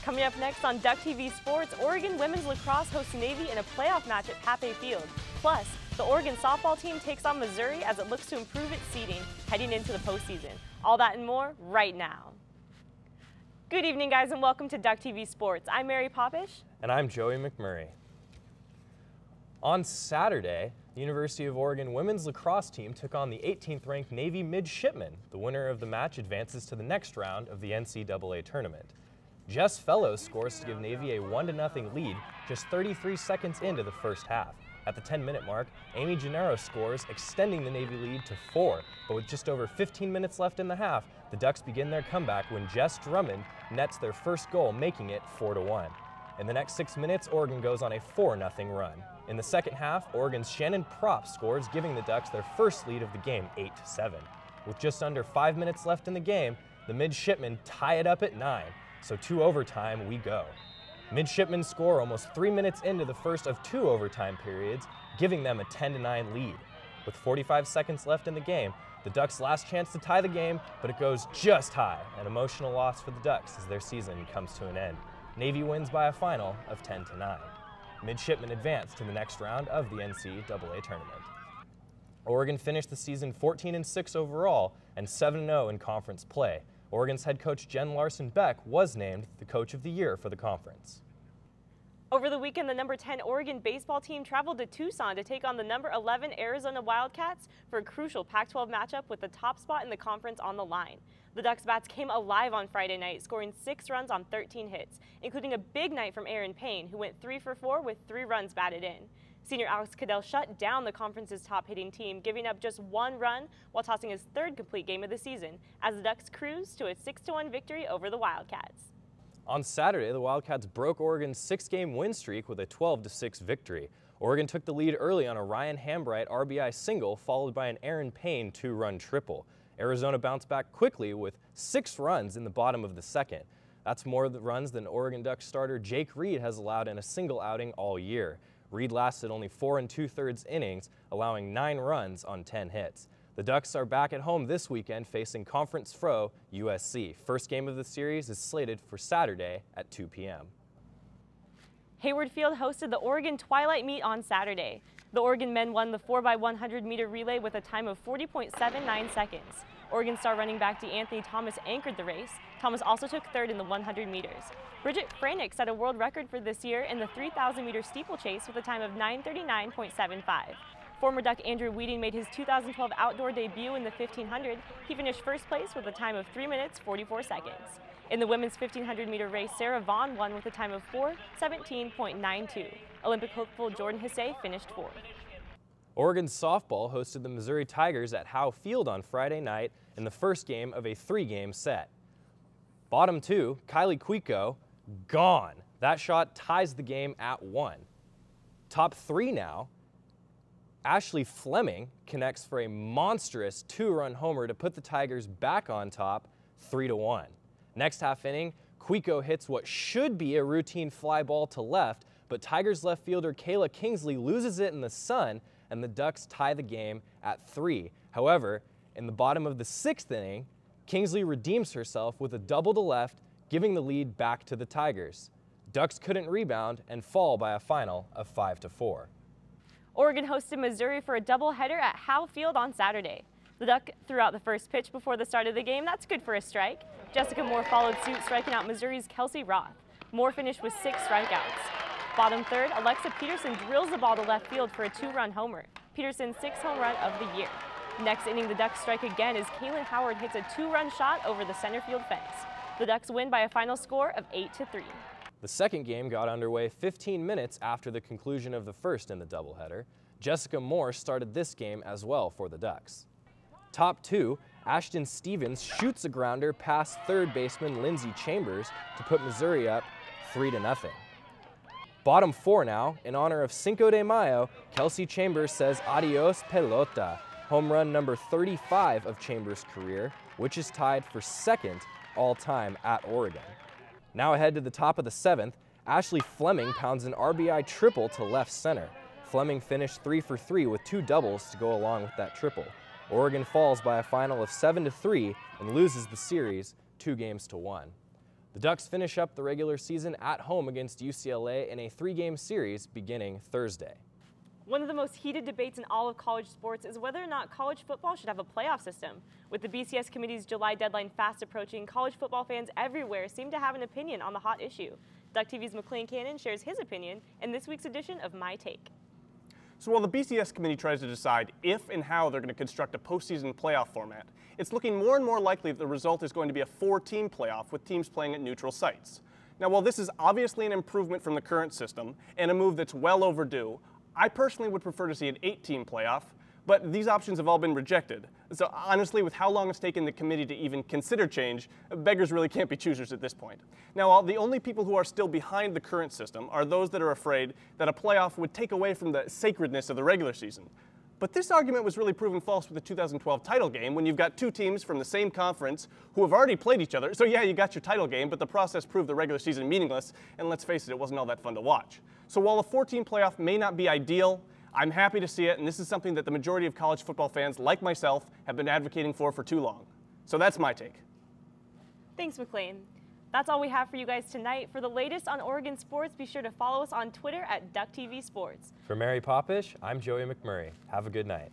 Coming up next on Duck TV Sports, Oregon women's lacrosse hosts Navy in a playoff match at Pape Field. Plus, the Oregon softball team takes on Missouri as it looks to improve its seeding heading into the postseason. All that and more right now. Good evening, guys, and welcome to Duck TV Sports. I'm Mary Popish. And I'm Joey McMurray. On Saturday, the University of Oregon women's lacrosse team took on the 18th ranked Navy Midshipmen. The winner of the match advances to the next round of the NCAA tournament. Jess Fellows scores to give Navy a 1-0 lead just 33 seconds into the first half. At the 10-minute mark, Amy Gennaro scores, extending the Navy lead to 4. But with just over 15 minutes left in the half, the Ducks begin their comeback when Jess Drummond nets their first goal, making it 4-1. In the next 6 minutes, Oregon goes on a 4-0 run. In the second half, Oregon's Shannon Propp scores, giving the Ducks their first lead of the game, 8-7. With just under 5 minutes left in the game, the Midshipmen tie it up at 9. So to overtime we go. Midshipmen score almost 3 minutes into the first of 2 overtime periods, giving them a 10-9 lead. With 45 seconds left in the game, the Ducks' last chance to tie the game, but it goes just high, an emotional loss for the Ducks as their season comes to an end. Navy wins by a final of 10-9. Midshipmen advance to the next round of the NCAA tournament. Oregon finished the season 14-6 overall and 7-0 in conference play. Oregon's head coach Jen Larson-Beck was named the Coach of the Year for the conference. Over the weekend, the number 10 Oregon baseball team traveled to Tucson to take on the number 11 Arizona Wildcats for a crucial Pac-12 matchup with the top spot in the conference on the line. The Ducks bats came alive on Friday night, scoring 6 runs on 13 hits, including a big night from Aaron Payne, who went 3 for 4 with 3 runs batted in. Senior Alex Cadell shut down the conference's top-hitting team, giving up just 1 run while tossing his 3rd complete game of the season, as the Ducks cruise to a 6-1 victory over the Wildcats. On Saturday, the Wildcats broke Oregon's 6-game win streak with a 12-6 victory. Oregon took the lead early on a Ryan Hambright RBI single, followed by an Aaron Payne 2-run triple. Arizona bounced back quickly with 6 runs in the bottom of the second. That's more runs than Oregon Ducks starter Jake Reed has allowed in a single outing all year. Reed lasted only 4 2/3 innings, allowing 9 runs on 10 hits. The Ducks are back at home this weekend facing conference foe USC. First game of the series is slated for Saturday at 2 p.m. Hayward Field hosted the Oregon Twilight Meet on Saturday. The Oregon men won the 4x100 meter relay with a time of 40.79 seconds. Oregon star running back DeAnthony Thomas anchored the race. Thomas also took 3rd in the 100 meters. Bridget Franick set a world record for this year in the 3,000 meter steeplechase with a time of 9:39.75. Former Duck Andrew Weeding made his 2012 outdoor debut in the 1500. He finished first place with a time of 3 minutes 44 seconds. In the women's 1500 meter race, Sarah Vaughn won with a time of 4:17.92. Olympic hopeful Jordan Hissey finished 4th. Oregon softball hosted the Missouri Tigers at Howe Field on Friday night in the first game of a 3-game set. Bottom 2, Kylie Cuico, gone. That shot ties the game at 1. Top 3 now, Ashley Fleming connects for a monstrous 2-run homer to put the Tigers back on top 3-1. Next half inning, Cuico hits what should be a routine fly ball to left, but Tigers left fielder Kayla Kingsley loses it in the sun, and the Ducks tie the game at 3. However, in the bottom of the 6th inning, Kingsley redeems herself with a double to left, giving the lead back to the Tigers. Ducks couldn't rebound and fall by a final of 5-4. Oregon hosted Missouri for a doubleheader at Howe Field on Saturday. The Duck threw out the first pitch before the start of the game. That's good for a strike. Jessica Moore followed suit, striking out Missouri's Kelsey Roth. Moore finished with 6 strikeouts. Bottom 3rd, Alexa Peterson drills the ball to left field for a 2-run homer. Peterson's 6th home run of the year. Next inning, the Ducks strike again as Kaylin Howard hits a 2-run shot over the center field fence. The Ducks win by a final score of 8-3. The second game got underway 15 minutes after the conclusion of the first in the doubleheader. Jessica Moore started this game as well for the Ducks. Top 2, Ashton Stevens shoots a grounder past 3rd baseman Lindsey Chambers to put Missouri up 3-0. Bottom 4 now, in honor of Cinco de Mayo, Kelsey Chambers says adios pelota, home run number 35 of Chambers' career, which is tied for 2nd all-time at Oregon. Now ahead to the top of the 7th, Ashley Fleming pounds an RBI triple to left center. Fleming finished 3 for 3 with 2 doubles to go along with that triple. Oregon falls by a final of 7-3 and loses the series 2-1. The Ducks finish up the regular season at home against UCLA in a 3-game series beginning Thursday. One of the most heated debates in all of college sports is whether or not college football should have a playoff system. With the BCS committee's July deadline fast approaching, college football fans everywhere seem to have an opinion on the hot issue. Duck TV's McLean Cannon shares his opinion in this week's edition of My Take. So while the BCS committee tries to decide if and how they're going to construct a postseason playoff format, it's looking more and more likely that the result is going to be a 4-team playoff with teams playing at neutral sites. Now, while this is obviously an improvement from the current system and a move that's well overdue, I personally would prefer to see an 8-team playoff, but these options have all been rejected. So honestly, with how long it's taken the committee to even consider change, beggars really can't be choosers at this point. Now, the only people who are still behind the current system are those that are afraid that a playoff would take away from the sacredness of the regular season. But this argument was really proven false with the 2012 title game when you've got two teams from the same conference who have already played each other. So yeah, you got your title game, but the process proved the regular season meaningless, and let's face it, it wasn't all that fun to watch. So while a 4-team playoff may not be ideal, I'm happy to see it, and this is something that the majority of college football fans, like myself, have been advocating for too long. So that's my take. Thanks, McLean. That's all we have for you guys tonight. For the latest on Oregon sports, be sure to follow us on Twitter at DuckTV Sports. For Mary Popish, I'm Joey McMurray. Have a good night.